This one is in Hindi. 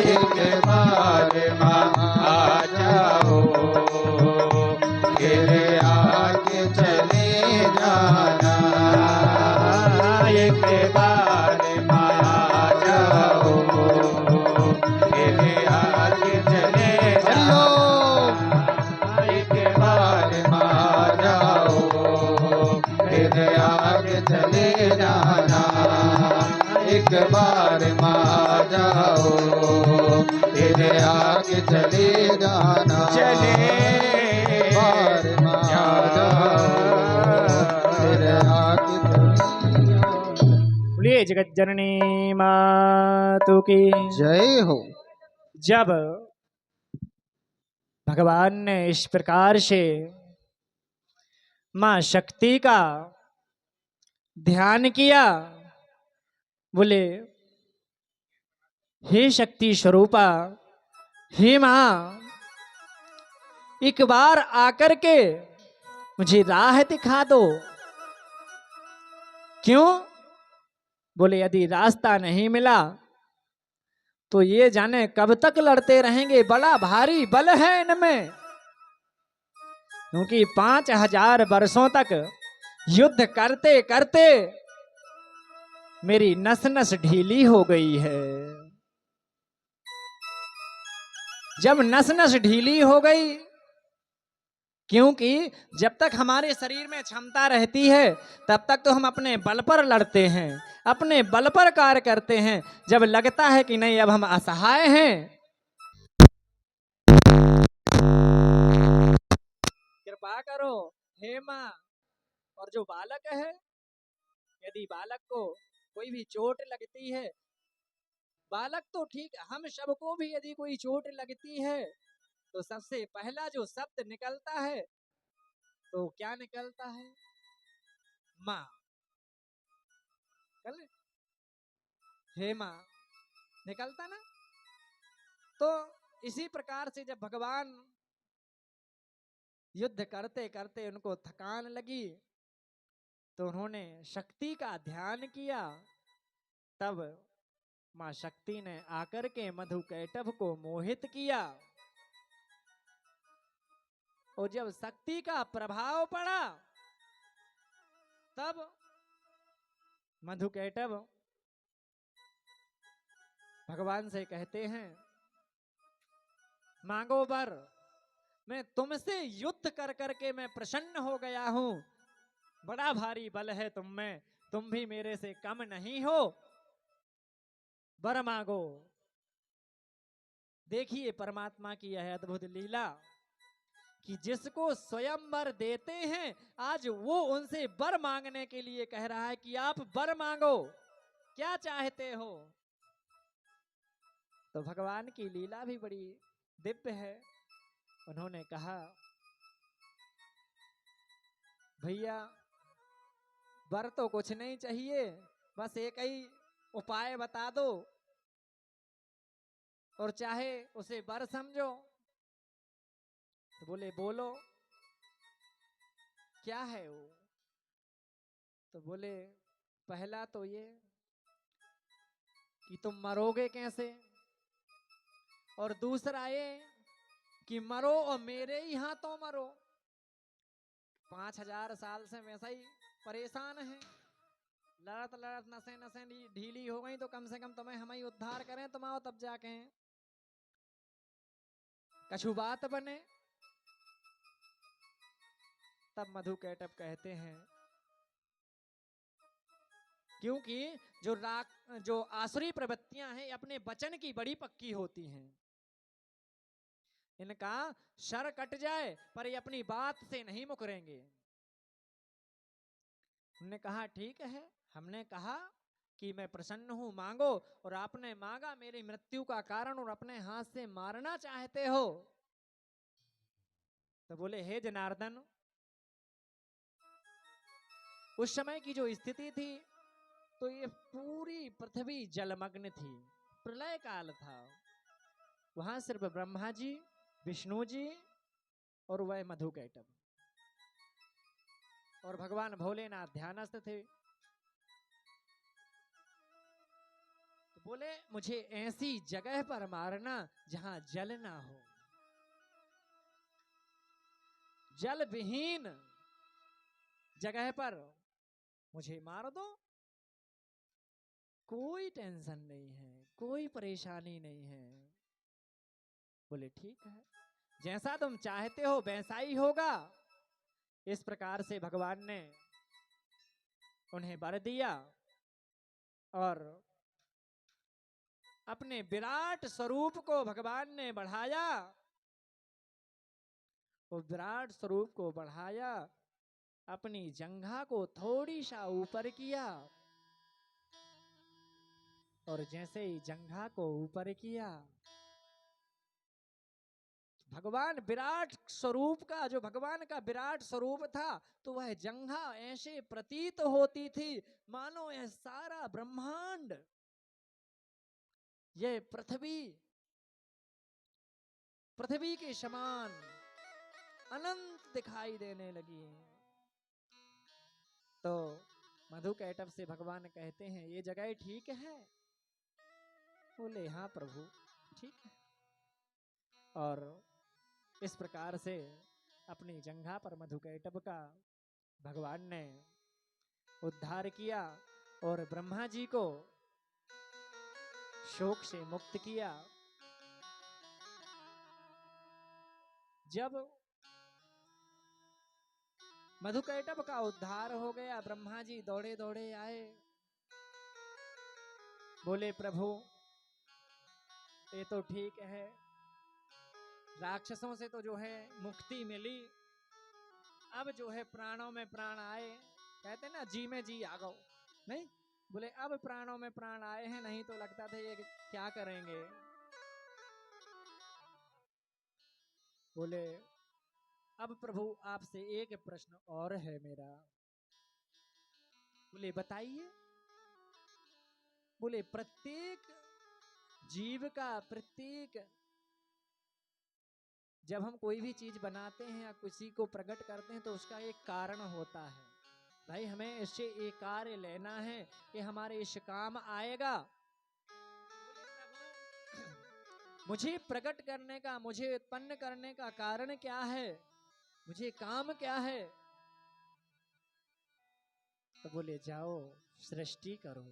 एक बार माँ आ जाओ, फिर आगे चले जाना। एक बार माँ आ जाओ, फिर आगे चले जाना। एक बार माँ आ जाओ, फिर आगे चले जाना। एक बार माँ आ जाओ, फिर आगे चले जाना। चले बार माँ आ जाओ, फिर आगे चले जाना। बोलिए जगत जननी मातु की जय हो। जब भगवान ने इस प्रकार से मां शक्ति का ध्यान किया, बोले हे शक्ति स्वरूपा, हे मां, एक बार आकर के मुझे राह दिखा दो। क्यों? बोले यदि रास्ता नहीं मिला तो ये जाने कब तक लड़ते रहेंगे, बड़ा भारी बल है इनमें। क्योंकि 5000 वर्षों तक युद्ध करते करते मेरी नस नस ढीली हो गई है। जब नस नस ढीली हो गई, क्योंकि जब तक हमारे शरीर में क्षमता रहती है तब तक तो हम अपने बल पर लड़ते हैं, अपने बल पर कार्य करते हैं। जब लगता है कि नहीं अब हम असहाय हैं, कृपा करो हे मां। और जो बालक है, यदि बालक को कोई भी चोट लगती है, बालक तो ठीक, हम सबको भी यदि कोई चोट लगती है तो सबसे पहला जो शब्द निकलता है तो क्या निकलता है? माँ। हे माँ निकलता ना। तो इसी प्रकार से जब भगवान युद्ध करते करते उनको थकान लगी तो उन्होंने शक्ति का ध्यान किया। तब माँ शक्ति ने आकर के मधुकैटभ को मोहित किया। और जब शक्ति का प्रभाव पड़ा तब मधुकैटभ भगवान से कहते हैं, मांगो वर, मैं तुमसे युद्ध कर करके मैं प्रसन्न हो गया हूं। बड़ा भारी बल है तुम में, तुम भी मेरे से कम नहीं हो, वर मांगो। देखिए परमात्मा की यह अद्भुत लीला कि जिसको स्वयंवर देते हैं आज वो उनसे वर मांगने के लिए कह रहा है कि आप वर मांगो, क्या चाहते हो। तो भगवान की लीला भी बड़ी दिव्य है। उन्होंने कहा, भैया वर तो कुछ नहीं चाहिए, बस एक ही उपाय बता दो और चाहे उसे वर समझो। तो बोले बोलो क्या है वो। तो बोले पहला तो ये कि तुम मरोगे कैसे, और दूसरा ये कि मरो और मेरे ही हाथों मरो। 5000 साल से वैसा ही परेशान है, लड़त लड़त नसें नसें ढीली हो गई, तो कम से कम तुम्हें हम ही उद्धार करें, तुम आओ तब जाके कछु बात बने। तब मधुकैटभ कहते हैं, क्योंकि जो आसुरी प्रवृत्तियां हैं अपने वचन की बड़ी पक्की होती हैं। इनका सर कट जाए पर ये अपनी बात से नहीं मुकरेंगे। हमने कहा ठीक है, हमने कहा कि मैं प्रसन्न हूं, मांगो। और आपने मांगा मेरी मृत्यु का कारण और अपने हाथ से मारना चाहते हो। तो बोले हे जनार्दन, उस समय की जो स्थिति थी तो ये पूरी पृथ्वी जलमग्न थी, प्रलय काल था। वहां सिर्फ ब्रह्मा जी, विष्णु जी और वह मधुकैटभ और भगवान भोलेनाथ ध्यानस्थ थे। तो बोले मुझे ऐसी जगह पर मारना जहां जल ना हो, जल विहीन जगह पर मुझे मार दो, कोई टेंशन नहीं है, कोई परेशानी नहीं है। बोले ठीक है, जैसा तुम चाहते हो वैसा ही होगा। इस प्रकार से भगवान ने उन्हें वर दिया और अपने विराट स्वरूप को भगवान ने बढ़ाया। वो विराट स्वरूप को बढ़ाया, अपनी जंघा को थोड़ी सा ऊपर किया और जैसे ही जंघा को ऊपर किया, भगवान विराट स्वरूप का, जो भगवान का विराट स्वरूप था, तो वह जंघा ऐसे प्रतीत होती थी मानो यह सारा ब्रह्मांड, यह पृथ्वी के समान अनंत दिखाई देने लगी। तो मधुकैटभ से भगवान कहते हैं ये जगह ठीक है? बोले हाँ प्रभु ठीक है। और इस प्रकार से अपनी जंघा पर मधुकैटभ का भगवान ने उद्धार किया और ब्रह्मा जी को शोक से मुक्त किया। जब मधुकैटभ का उद्धार हो गया, ब्रह्मा जी दौड़े दौड़े आए, बोले प्रभु ये तो ठीक है, राक्षसों से तो जो है मुक्ति मिली, अब जो है प्राणों में प्राण आए, कहते ना जी में जी आ गओ, नहीं बोले अब प्राणों में प्राण आए हैं, नहीं तो लगता था ये क्या करेंगे। बोले अब प्रभु आपसे एक प्रश्न और है मेरा। बोले बताइए। बोले प्रत्येक जीव का, प्रत्येक जब हम कोई भी चीज बनाते हैं या किसी को प्रकट करते हैं तो उसका एक कारण होता है। भाई हमें इससे एक कार्य लेना है कि हमारे इस काम आएगा। मुझे प्रकट करने का, मुझे उत्पन्न करने का कारण क्या है, मुझे काम क्या है। तो बोले जाओ सृष्टि करो।